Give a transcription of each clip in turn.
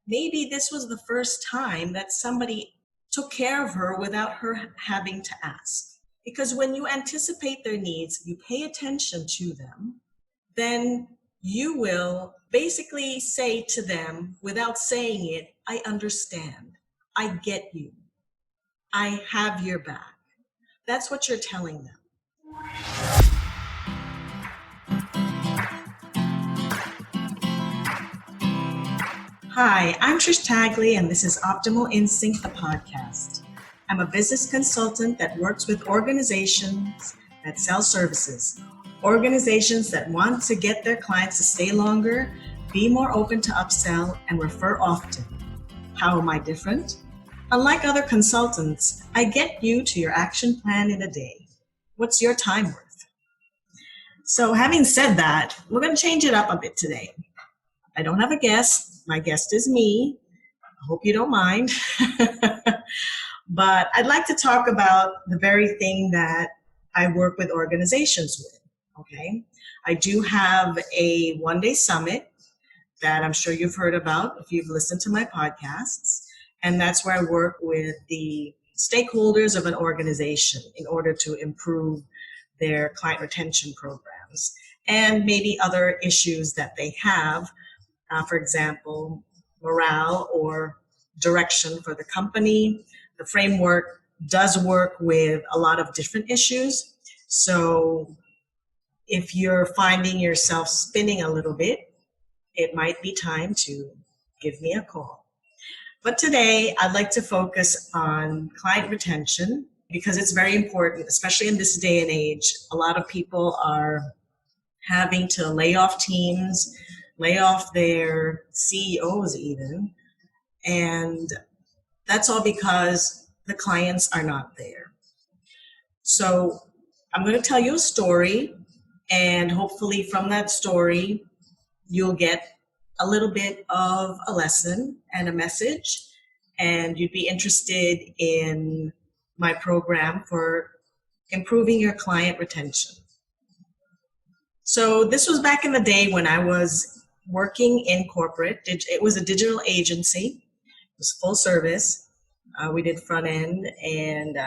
maybe this was the first time that somebody took care of her without her having to ask. Because when you anticipate their needs, you pay attention to them, then you will basically say to them without saying it, I understand. I get you. I have your back. That's what you're telling them. Hi, I'm Trish Tagle, and this is Optimal Instinct, the podcast. I'm a business consultant that works with organizations that sell services, organizations that want to get their clients to stay longer, be more open to upsell, and refer often. How am I different? Unlike other consultants, I get you to your action plan in a day. What's your time worth? So having said that, we're going to change it up a bit today. I don't have a guest. My guest is me. I hope you don't mind. But I'd like to talk about the very thing that I work with organizations with, okay? I do have a one-day summit that I'm sure you've heard about if you've listened to my podcasts. And that's where I work with the stakeholders of an organization in order to improve their client retention programs and maybe other issues that they have. For example, morale or direction for the company. The framework does work with a lot of different issues. So if you're finding yourself spinning a little bit, it might be time to give me a call. But today, I'd like to focus on client retention because it's very important, especially in this day and age. A lot of people are having to lay off teams, lay off their CEOs even, and that's all because the clients are not there. So I'm going to tell you a story, and hopefully from that story, you'll get a little bit of a lesson and a message, and you'd be interested in my program for improving your client retention. So this was back in the day when I was working in corporate. It was a digital agency. It was full service. We did front end and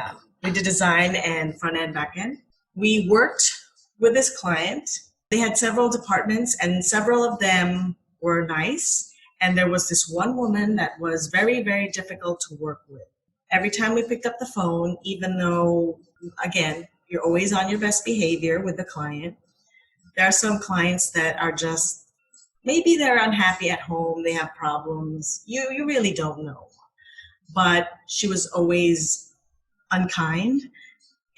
we did design and front end, back end. We worked with this client. They had several departments and several of them were nice. And there was this one woman that was very, very difficult to work with. Every time we picked up the phone, even though, again, you're always on your best behavior with the client, there are some clients that are just, maybe they're unhappy at home, they have problems, you really don't know. But she was always unkind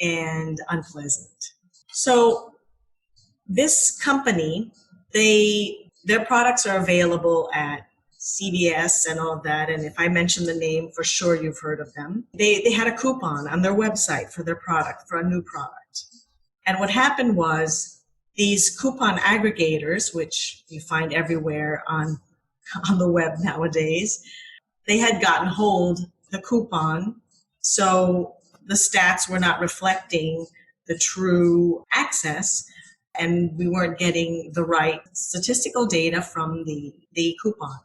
and unpleasant. So this company, their products are available at CVS and all of that. And if I mention the name, for sure you've heard of them. They had a coupon on their website for their product, for a new product. And what happened was these coupon aggregators, which you find everywhere on the web nowadays, they had gotten hold of the coupon. So the stats were not reflecting the true access, and we weren't getting the right statistical data from the coupon.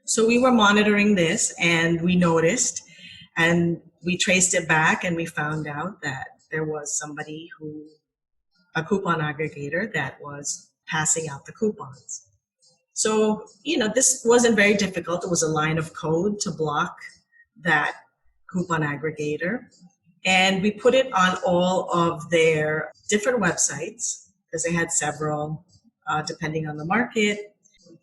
So we were monitoring this and we noticed and we traced it back and we found out that there was somebody a coupon aggregator that was passing out the coupons. So, this wasn't very difficult. It was a line of code to block that coupon aggregator. And we put it on all of their different websites because they had several, depending on the market.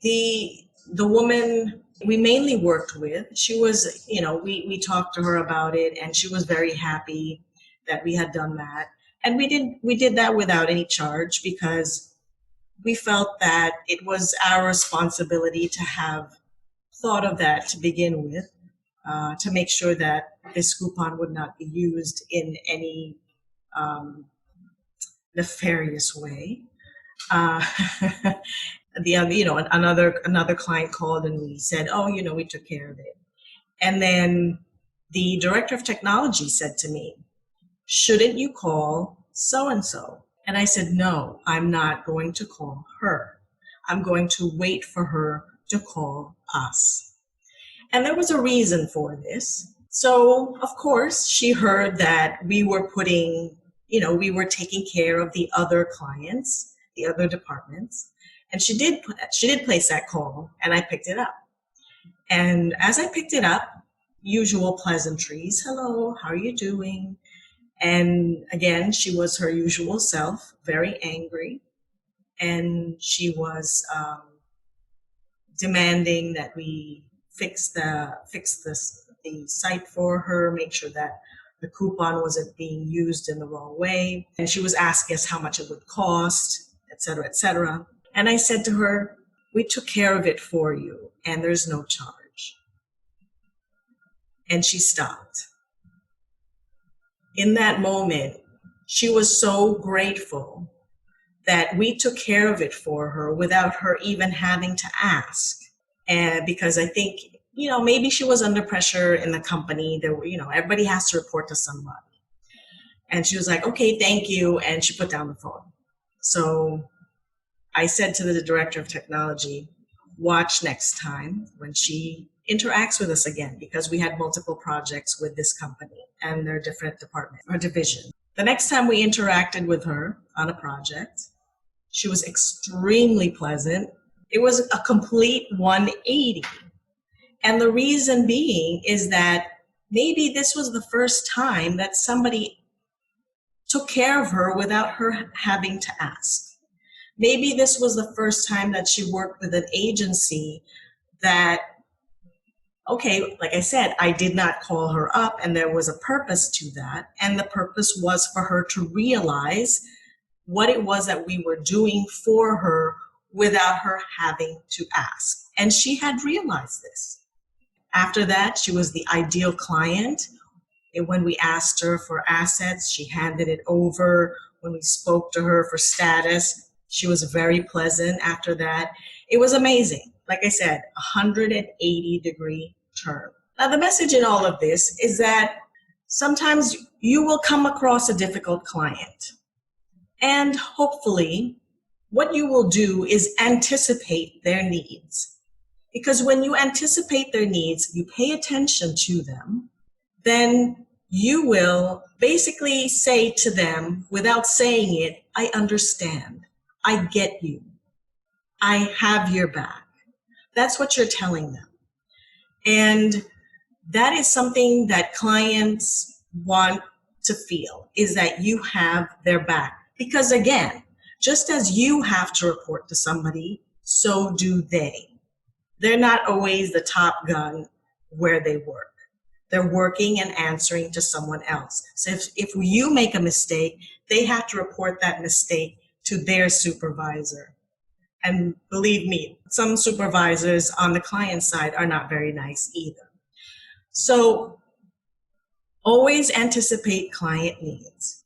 The woman we mainly worked with, she was, we talked to her about it and she was very happy that we had done that. And we did that without any charge because we felt that it was our responsibility to have thought of that to begin with, to make sure that this coupon would not be used in any nefarious way. Another client called and we said, we took care of it. And then the director of technology said to me, shouldn't you call so-and-so? And I said, no, I'm not going to call her. I'm going to wait for her to call us. And there was a reason for this. So, of course, she heard that we were we were taking care of the other clients, the other departments. And she did place that call, and I picked it up. And as I picked it up, usual pleasantries. Hello, how are you doing? And again, she was her usual self, very angry. And she was demanding that we fix the site for her, make sure that the coupon wasn't being used in the wrong way. And she was asking us how much it would cost, et cetera, et cetera. And I said to her, we took care of it for you, and there's no charge. And she stopped. In that moment, she was so grateful that we took care of it for her without her even having to ask. And because I think, maybe she was under pressure in the company. There were, everybody has to report to somebody. And she was like, okay, thank you. And she put down the phone. So I said to the director of technology, watch next time when she interacts with us again, because we had multiple projects with this company and their different departments or division. The next time we interacted with her on a project, she was extremely pleasant. It was a complete 180. And the reason being is that maybe this was the first time that somebody took care of her without her having to ask. Maybe this was the first time that she worked with an agency that, okay, like I said, I did not call her up, and there was a purpose to that. And the purpose was for her to realize what it was that we were doing for her without her having to ask. And she had realized this. After that, she was the ideal client. And when we asked her for assets, she handed it over. When we spoke to her for status, she was very pleasant after that. It was amazing. Like I said, 180-degree turn. Now, the message in all of this is that sometimes you will come across a difficult client. And hopefully, what you will do is anticipate their needs. Because when you anticipate their needs, you pay attention to them, then you will basically say to them, without saying it, I understand. I get you. I have your back. That's what you're telling them. And that is something that clients want to feel, is that you have their back. Because again, just as you have to report to somebody, so do they. They're not always the top gun where they work. They're working and answering to someone else. So if you make a mistake, they have to report that mistake to their supervisor. And believe me, some supervisors on the client side are not very nice either. So always anticipate client needs.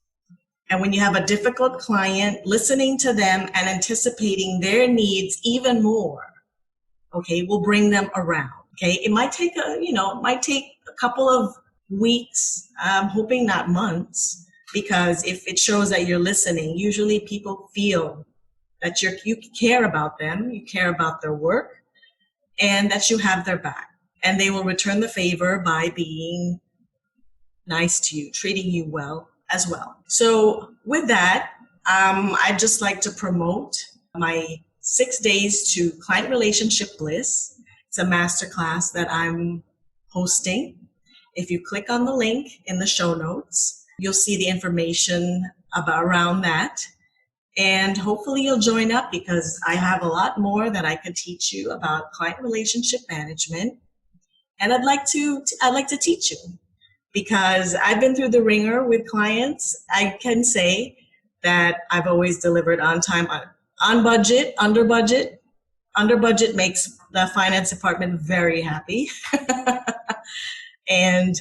And when you have a difficult client, listening to them and anticipating their needs even more, okay, will bring them around. Okay, it might take a couple of weeks. I'm hoping not months, because if it shows that you're listening, usually people feel that you care about them, you care about their work, and that you have their back. And they will return the favor by being nice to you, treating you well as well. So with that, I'd just like to promote my 6 days to Client Relationship Bliss. It's a masterclass that I'm hosting. If you click on the link in the show notes, you'll see the information around that. And hopefully you'll join up, because I have a lot more that I can teach you about client relationship management. And I'd like to teach you, because I've been through the ringer with clients. I can say that I've always delivered on time, on budget, under budget. Under budget makes the finance department very happy. And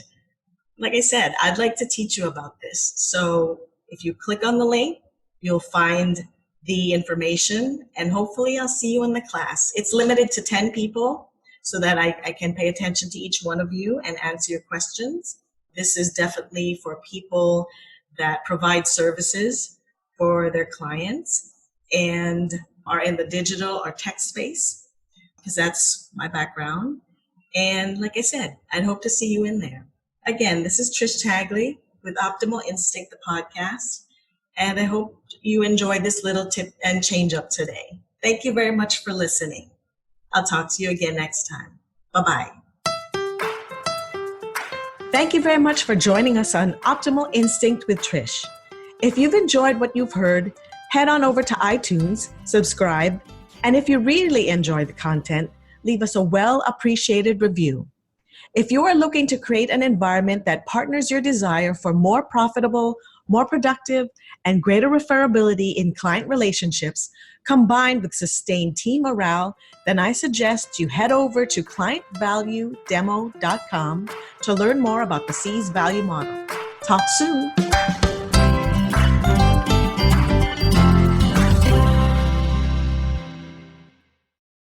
like I said, I'd like to teach you about this. So if you click on the link, you'll find the information, and hopefully I'll see you in the class. It's limited to 10 people so that I can pay attention to each one of you and answer your questions. This is definitely for people that provide services for their clients and are in the digital or tech space, because that's my background. And like I said, I'd hope to see you in there. Again, this is Trish Tagle with Optimal Instinct, the podcast. And I hope you enjoyed this little tip and change up today. Thank you very much for listening. I'll talk to you again next time. Bye-bye. Thank you very much for joining us on Optimal Instinct with Trish. If you've enjoyed what you've heard, head on over to iTunes, subscribe, and if you really enjoy the content, leave us a well-appreciated review. If you are looking to create an environment that partners your desire for more profitable, more productive, and greater referability in client relationships, combined with sustained team morale, then I suggest you head over to clientvaluedemo.com to learn more about the C's value model. Talk soon.